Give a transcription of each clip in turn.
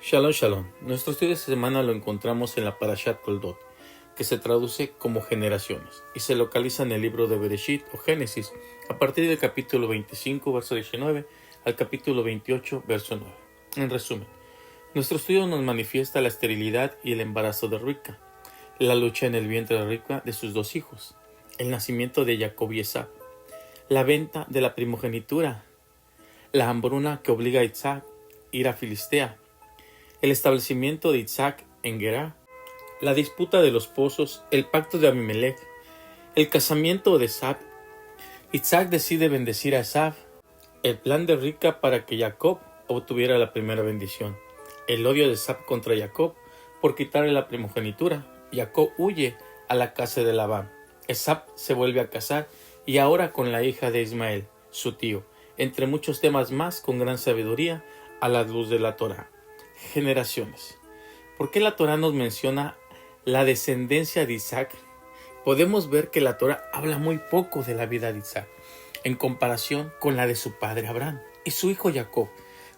Shalom Shalom. Nuestro estudio de esta semana lo encontramos en la Parashat Toldot, que se traduce como generaciones, y se localiza en el libro de Bereshit o Génesis, a partir del capítulo 25, verso 19, al capítulo 28, verso 9. En resumen, nuestro estudio nos manifiesta la esterilidad y el embarazo de Rivka, la lucha en el vientre de Rivka de sus dos hijos, el nacimiento de Jacob y Esab, la venta de la primogenitura, la hambruna que obliga a Isaac a ir a Filistea, el establecimiento de Isaac en Gerar, la disputa de los pozos, el pacto de Abimelech, el casamiento de Esab. Isaac decide bendecir a Esab, el plan de Rivka para que Jacob obtuviera la primera bendición, el odio de Esab contra Jacob por quitarle la primogenitura. Jacob huye a la casa de Labán. Esab se vuelve a casar y ahora con la hija de Ismael, su tío, entre muchos temas más con gran sabiduría a la luz de la Torá. Generaciones. ¿Por qué la Torá nos menciona la descendencia de Isaac? Podemos ver que la Torá habla muy poco de la vida de Isaac en comparación con la de su padre Abraham y su hijo Jacob.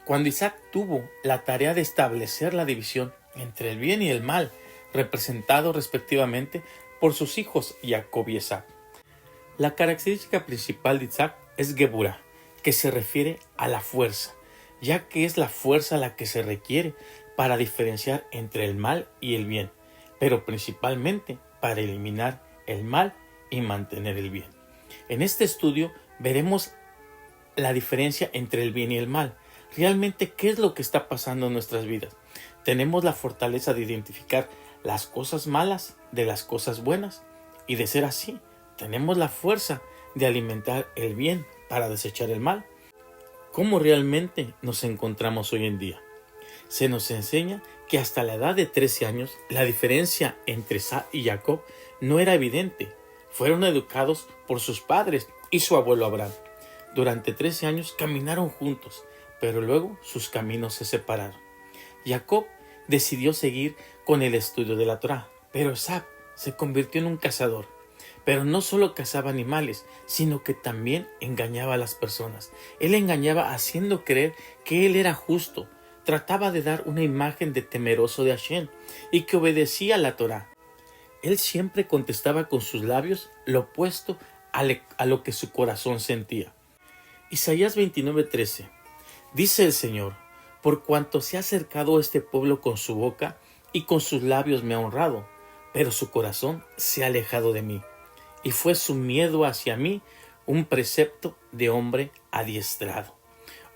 Cuando Isaac tuvo la tarea de establecer la división entre el bien y el mal, representado respectivamente por sus hijos Jacob y Esab. La característica principal de Isaac es Geburah, que se refiere a la fuerza, ya que es la fuerza la que se requiere para diferenciar entre el mal y el bien, pero principalmente para eliminar el mal y mantener el bien. En este estudio veremos la diferencia entre el bien y el mal. Realmente, ¿qué es lo que está pasando en nuestras vidas? Tenemos la fortaleza de identificar las cosas malas de las cosas buenas, y de ser así, tenemos la fuerza de alimentar el bien para desechar el mal. ¿Cómo realmente nos encontramos hoy en día? Se nos enseña que hasta la edad de 13 años la diferencia entre Esab y Jacob no era evidente. Fueron educados por sus padres y su abuelo Abraham. Durante 13 años caminaron juntos, pero luego sus caminos se separaron. Jacob decidió seguir con el estudio de la Torá, pero Esab se convirtió en un cazador. Pero no solo cazaba animales, sino que también engañaba a las personas. Él engañaba haciendo creer que él era justo. Trataba de dar una imagen de temeroso de Hashem y que obedecía a la Torá. Él siempre contestaba con sus labios lo opuesto a lo que su corazón sentía. Isaías 29:13. Dice el Señor: por cuanto se ha acercado este pueblo con su boca y con sus labios me ha honrado, pero su corazón se ha alejado de mí. Y fue su miedo hacia mí un precepto de hombre adiestrado.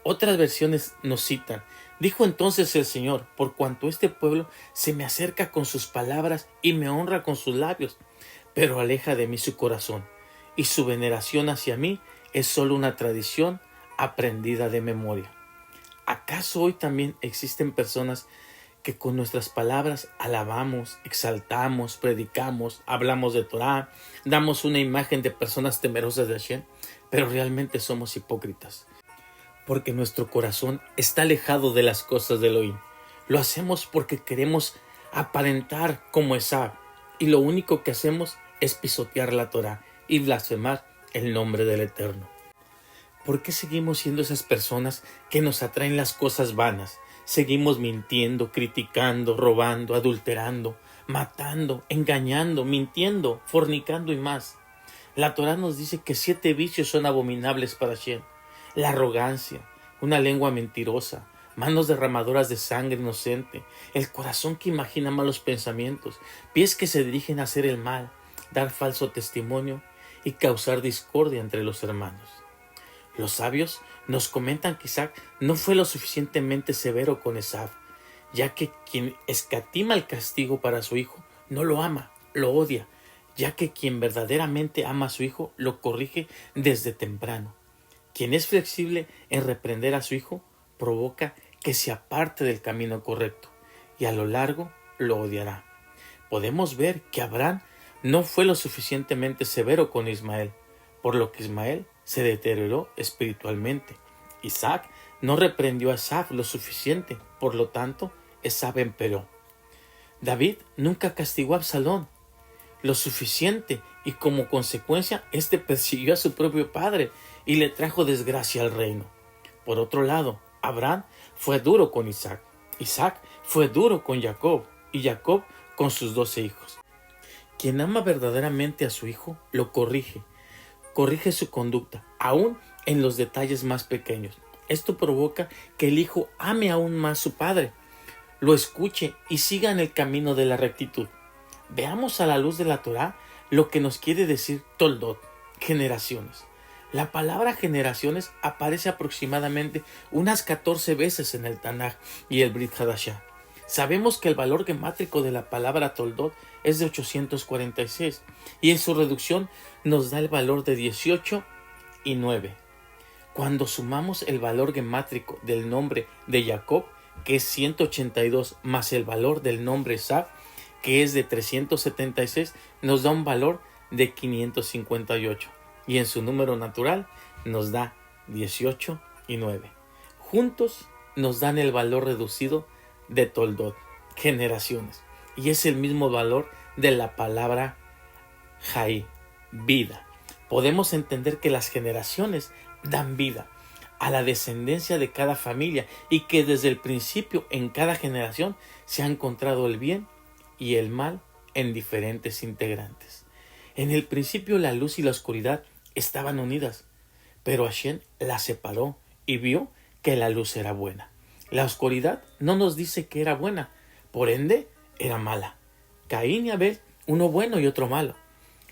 Otras versiones nos citan: dijo entonces el Señor, por cuanto este pueblo se me acerca con sus palabras y me honra con sus labios, pero aleja de mí su corazón, y su veneración hacia mí es solo una tradición aprendida de memoria. ¿Acaso hoy también existen personas que con nuestras palabras alabamos, exaltamos, predicamos, hablamos de Torá, damos una imagen de personas temerosas de Hashem, pero realmente somos hipócritas? Porque nuestro corazón está alejado de las cosas de Elohim. Lo hacemos porque queremos aparentar como Esab, y lo único que hacemos es pisotear la Torá y blasfemar el nombre del Eterno. ¿Por qué seguimos siendo esas personas que nos atraen las cosas vanas? Seguimos mintiendo, criticando, robando, adulterando, matando, engañando, mintiendo, fornicando y más. La Torá nos dice que 7 vicios son abominables para Hashem: la arrogancia, una lengua mentirosa, manos derramadoras de sangre inocente, el corazón que imagina malos pensamientos, pies que se dirigen a hacer el mal, dar falso testimonio y causar discordia entre los hermanos. Los sabios nos comentan que Isaac no fue lo suficientemente severo con Esab, ya que quien escatima el castigo para su hijo no lo ama, lo odia, ya que quien verdaderamente ama a su hijo lo corrige desde temprano. Quien es flexible en reprender a su hijo provoca que se aparte del camino correcto, y a lo largo lo odiará. Podemos ver que Abraham no fue lo suficientemente severo con Ismael, por lo que Ismael se deterioró espiritualmente. Isaac no reprendió a Esab lo suficiente, por lo tanto, Esab empeoró. David nunca castigó a Absalón lo suficiente, y como consecuencia, éste persiguió a su propio padre y le trajo desgracia al reino. Por otro lado, Abraham fue duro con Isaac. Isaac fue duro con Jacob y Jacob con sus 12 hijos. Quien ama verdaderamente a su hijo, lo corrige su conducta, aún en los detalles más pequeños. Esto provoca que el hijo ame aún más a su padre, lo escuche y siga en el camino de la rectitud. Veamos a la luz de la Torá lo que nos quiere decir Toldot, generaciones. La palabra generaciones aparece aproximadamente unas 14 veces en el Tanaj y el Brit Hadashah. Sabemos que el valor gemátrico de la palabra Toldot es de 846 y en su reducción nos da el valor de 18 y 9. Cuando sumamos el valor gemátrico del nombre de Jacob, que es 182, más el valor del nombre Esav, que es de 376, nos da un valor de 558. Y en su número natural nos da 18 y 9. Juntos nos dan el valor reducido de Toldot, generaciones. Y es el mismo valor de la palabra Jai, vida. Podemos entender que las generaciones dan vida a la descendencia de cada familia y que desde el principio en cada generación se ha encontrado el bien y el mal en diferentes integrantes. En el principio la luz y la oscuridad estaban unidas, pero Hashem las separó y vio que la luz era buena. La oscuridad no nos dice que era buena, por ende era mala. Caín y Abel, uno bueno y otro malo.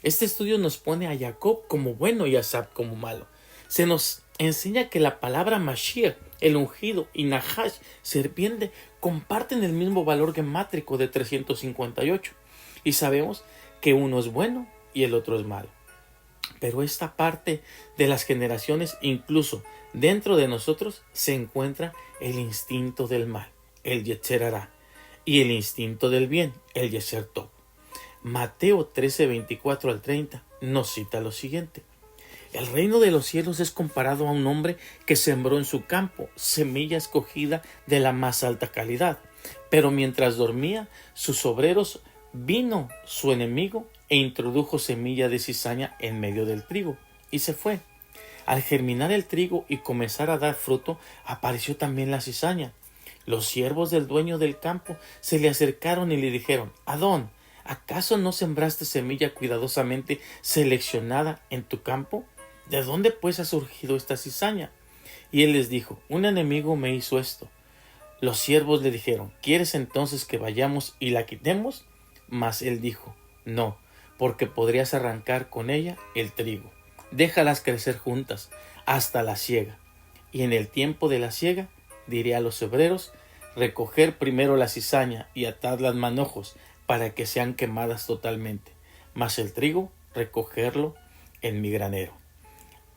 Este estudio nos pone a Jacob como bueno y a Esab como malo. Se nos enseña que la palabra Mashiach, el ungido, y Nahash, serpiente, comparten el mismo valor gemátrico de 358. Y sabemos que uno es bueno y el otro es malo. Pero esta parte de las generaciones, incluso dentro de nosotros, se encuentra el instinto del mal, el Yetzer Hará, y el instinto del bien, el Yeser Tov. Mateo 13, 24 al 30 nos cita lo siguiente. El reino de los cielos es comparado a un hombre que sembró en su campo semilla escogida de la más alta calidad. Pero mientras dormía, sus obreros vino su enemigo e introdujo semilla de cizaña en medio del trigo, y se fue. Al germinar el trigo y comenzar a dar fruto, apareció también la cizaña. Los siervos del dueño del campo se le acercaron y le dijeron: Adón, ¿acaso no sembraste semilla cuidadosamente seleccionada en tu campo? ¿De dónde pues ha surgido esta cizaña? Y él les dijo: un enemigo me hizo esto. Los siervos le dijeron: ¿quieres entonces que vayamos y la quitemos? Mas él dijo: no, porque podrías arrancar con ella el trigo. Déjalas crecer juntas hasta la siega. Y en el tiempo de la siega diré a los obreros: recoger primero la cizaña y atad las manojos para que sean quemadas totalmente, mas el trigo recogerlo en mi granero.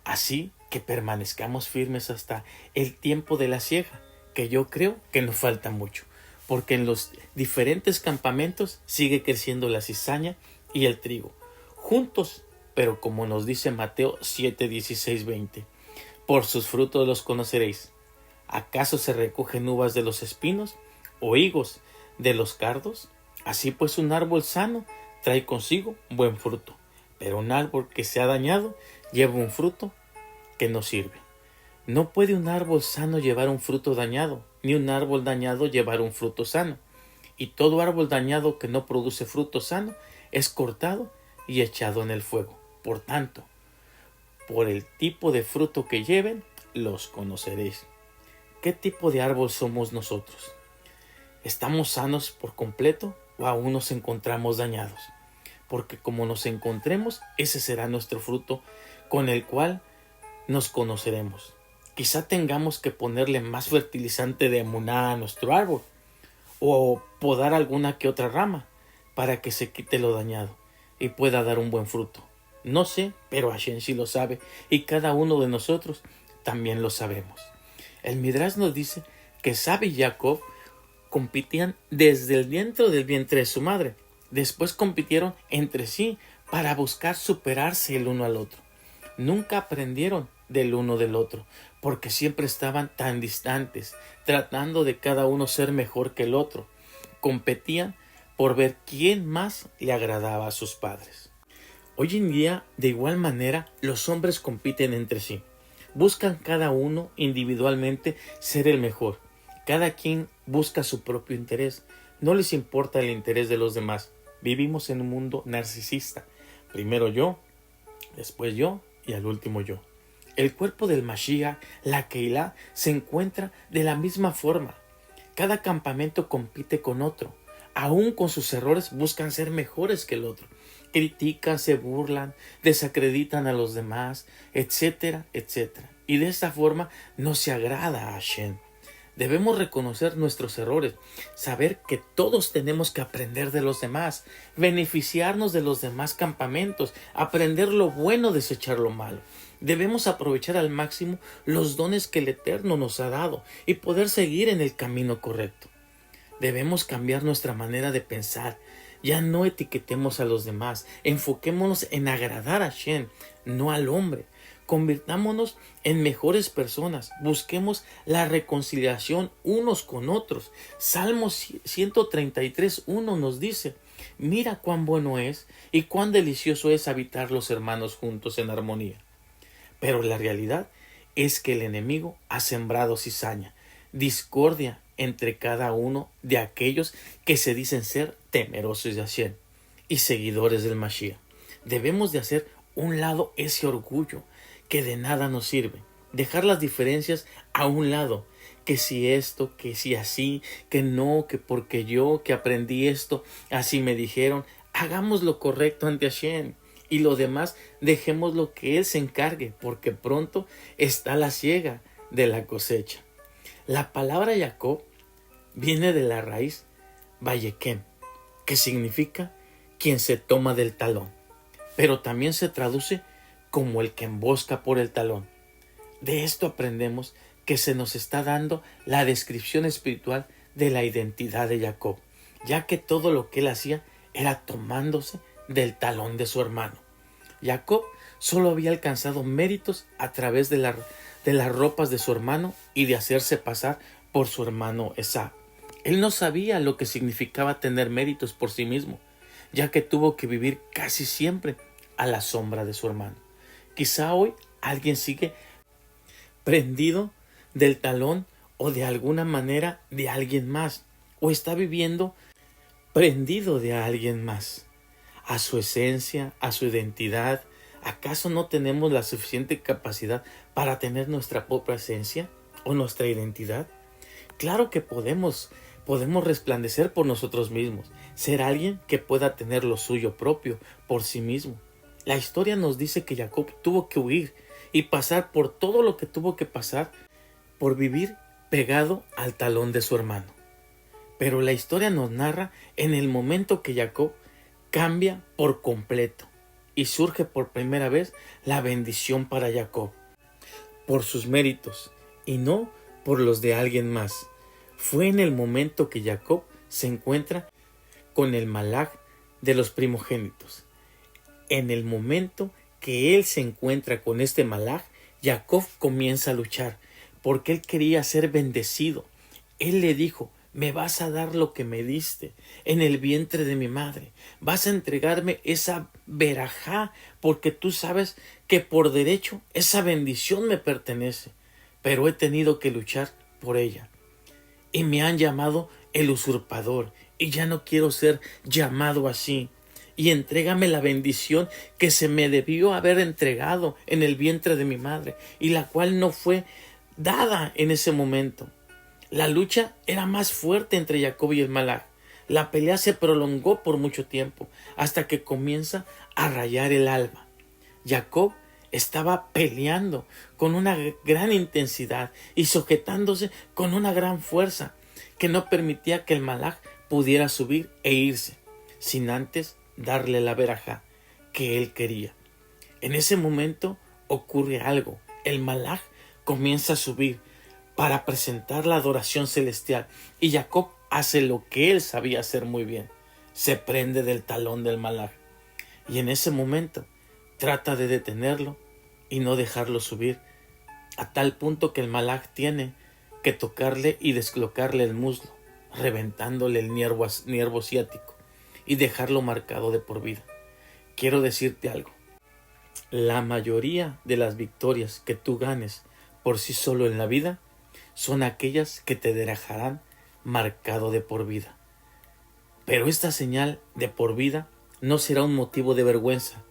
Así que permanezcamos firmes hasta el tiempo de la siega, que yo creo que no falta mucho, porque en los diferentes campamentos sigue creciendo la cizaña y el trigo, juntos, pero como nos dice Mateo 7, 16, 20, por sus frutos los conoceréis. ¿Acaso se recogen uvas de los espinos o higos de los cardos? Así pues, un árbol sano trae consigo buen fruto, pero un árbol que se ha dañado lleva un fruto que no sirve. No puede un árbol sano llevar un fruto dañado, ni un árbol dañado llevar un fruto sano. Y todo árbol dañado que no produce fruto sano es cortado y echado en el fuego. Por tanto, por el tipo de fruto que lleven, los conoceréis. ¿Qué tipo de árbol somos nosotros? ¿Estamos sanos por completo o aún nos encontramos dañados? Porque como nos encontremos, ese será nuestro fruto con el cual nos conoceremos. Quizá tengamos que ponerle más fertilizante de emuná a nuestro árbol o podar alguna que otra rama para que se quite lo dañado y pueda dar un buen fruto. No sé, pero Hashem sí lo sabe y cada uno de nosotros también lo sabemos. El Midrash nos dice que Esab y Jacob competían desde el vientre de su madre. Después compitieron entre sí para buscar superarse el uno al otro. Nunca aprendieron del uno del otro, porque siempre estaban tan distantes, tratando de cada uno ser mejor que el otro. Competían por ver quién más le agradaba a sus padres. Hoy en día, de igual manera, los hombres compiten entre sí. Buscan cada uno individualmente ser el mejor. Cada quien busca su propio interés. No les importa el interés de los demás. Vivimos en un mundo narcisista. Primero yo, después yo y al último yo. El cuerpo del Mashiach, la Keilah, se encuentra de la misma forma. Cada campamento compite con otro. Aún con sus errores buscan ser mejores que el otro. Critican, se burlan, desacreditan a los demás, etcétera, etcétera. Y de esta forma no se agrada a Hashem. Debemos reconocer nuestros errores, saber que todos tenemos que aprender de los demás, beneficiarnos de los demás campamentos, aprender lo bueno, desechar lo malo. Debemos aprovechar al máximo los dones que el Eterno nos ha dado y poder seguir en el camino correcto. Debemos cambiar nuestra manera de pensar. Ya no etiquetemos a los demás, enfoquémonos en agradar a Hashem, no al hombre. Convirtámonos en mejores personas, busquemos la reconciliación unos con otros. Salmos 133:1 nos dice: mira cuán bueno es y cuán delicioso es habitar los hermanos juntos en armonía. Pero la realidad es que el enemigo ha sembrado cizaña, discordia entre cada uno de aquellos que se dicen ser temerosos de Hashem y seguidores del Mashiach. Debemos de hacer un lado ese orgullo que de nada nos sirve, dejar las diferencias a un lado, que si esto, que si así, que no, que porque yo, que aprendí esto, así me dijeron. Hagamos lo correcto ante Hashem y lo demás dejemos lo que Él se encargue, porque pronto está la siega de la cosecha. La palabra Jacob viene de la raíz Vayekem, que significa quien se toma del talón, pero también se traduce como el que embosca por el talón. De esto aprendemos que se nos está dando la descripción espiritual de la identidad de Jacob, ya que todo lo que él hacía era tomándose del talón de su hermano. Jacob solo había alcanzado méritos a través de las ropas de su hermano y de hacerse pasar por su hermano Esau. Él no sabía lo que significaba tener méritos por sí mismo, ya que tuvo que vivir casi siempre a la sombra de su hermano. Quizá hoy alguien sigue prendido del talón o de alguna manera de alguien más, o está viviendo prendido de alguien más, a su esencia, a su identidad. ¿Acaso no tenemos la suficiente capacidad para tener nuestra propia esencia o nuestra identidad? Claro que podemos resplandecer por nosotros mismos, ser alguien que pueda tener lo suyo propio por sí mismo. La historia nos dice que Jacob tuvo que huir y pasar por todo lo que tuvo que pasar por vivir pegado al talón de su hermano. Pero la historia nos narra en el momento que Jacob cambia por completo y surge por primera vez la bendición para Jacob, por sus méritos y no por los de alguien más. Fue en el momento que Jacob se encuentra con el malaj de los primogénitos. En el momento que él se encuentra con este malaj, Jacob comienza a luchar porque él quería ser bendecido. Él le dijo: me vas a dar lo que me diste en el vientre de mi madre. Vas a entregarme esa verajá porque tú sabes que por derecho esa bendición me pertenece. Pero he tenido que luchar por ella. Y me han llamado el usurpador y ya no quiero ser llamado así. Y entrégame la bendición que se me debió haber entregado en el vientre de mi madre y la cual no fue dada en ese momento. La lucha era más fuerte entre Jacob y el malaj. La pelea se prolongó por mucho tiempo hasta que comienza a rayar el alba. Jacob estaba peleando con una gran intensidad y sujetándose con una gran fuerza que no permitía que el malaj pudiera subir e irse sin antes darle la verajá que él quería. En ese momento ocurre algo. El malaj comienza a subir para presentar la adoración celestial y Jacob hace lo que él sabía hacer muy bien. Se prende del talón del malaj y en ese momento trata de detenerlo y no dejarlo subir, a tal punto que el malaj tiene que tocarle y descolocarle el muslo, reventándole el nervio ciático y dejarlo marcado de por vida. Quiero decirte algo. La mayoría de las victorias que tú ganes por sí solo en la vida son aquellas que te dejarán marcado de por vida. Pero esta señal de por vida no será un motivo de vergüenza,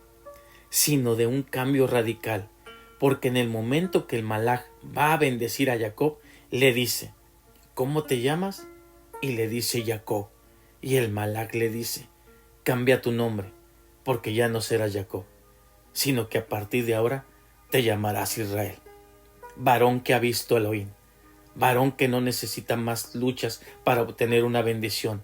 sino de un cambio radical, porque en el momento que el Malaj va a bendecir a Jacob, le dice: ¿cómo te llamas? Y le dice Jacob. Y el Malaj le dice: cambia tu nombre, porque ya no serás Jacob, sino que a partir de ahora te llamarás Israel. Varón que ha visto a Elohim, varón que no necesita más luchas para obtener una bendición,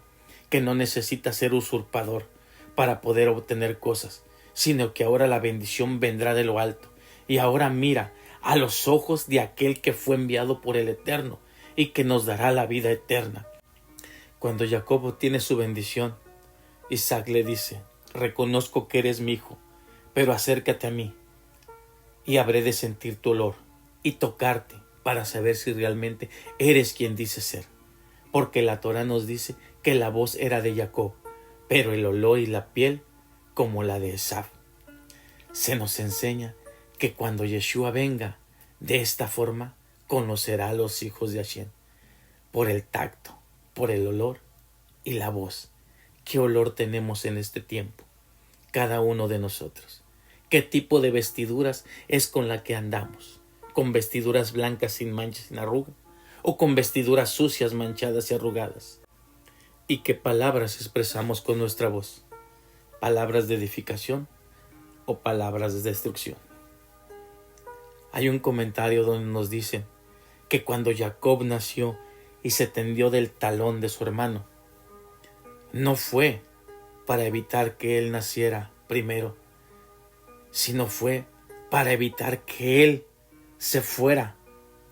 que no necesita ser usurpador para poder obtener cosas, sino que ahora la bendición vendrá de lo alto. Y ahora mira a los ojos de aquel que fue enviado por el Eterno y que nos dará la vida eterna. Cuando Jacob obtiene su bendición, Isaac le dice: reconozco que eres mi hijo, pero acércate a mí y habré de sentir tu olor y tocarte para saber si realmente eres quien dices ser. Porque la Torá nos dice que la voz era de Jacob, pero el olor y la piel como la de Esaú. Se nos enseña que cuando Yeshua venga, de esta forma conocerá a los hijos de Hashem, por el tacto, por el olor y la voz. ¿Qué olor tenemos en este tiempo? Cada uno de nosotros. ¿Qué tipo de vestiduras es con la que andamos? ¿Con vestiduras blancas sin manchas, sin arruga? ¿O con vestiduras sucias, manchadas y arrugadas? ¿Y qué palabras expresamos con nuestra voz? ¿Palabras de edificación o palabras de destrucción? Hay un comentario donde nos dicen que cuando Jacob nació y se tendió del talón de su hermano, no fue para evitar que él naciera primero, sino fue para evitar que él se fuera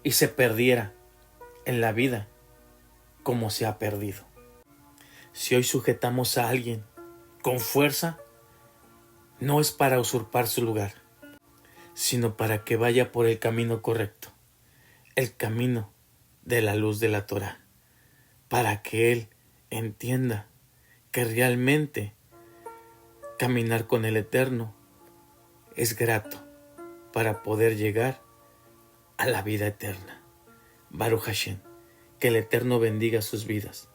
y se perdiera en la vida como se ha perdido. Si hoy sujetamos a alguien con fuerza, no es para usurpar su lugar, sino para que vaya por el camino correcto, el camino de la luz de la Torá, para que él entienda que realmente caminar con el Eterno es grato para poder llegar a la vida eterna. Baruch Hashem, que el Eterno bendiga sus vidas,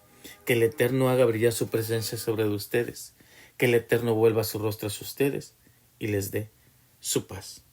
que el Eterno haga brillar su presencia sobre ustedes, que el Eterno vuelva su rostro hacia ustedes y les dé su paz.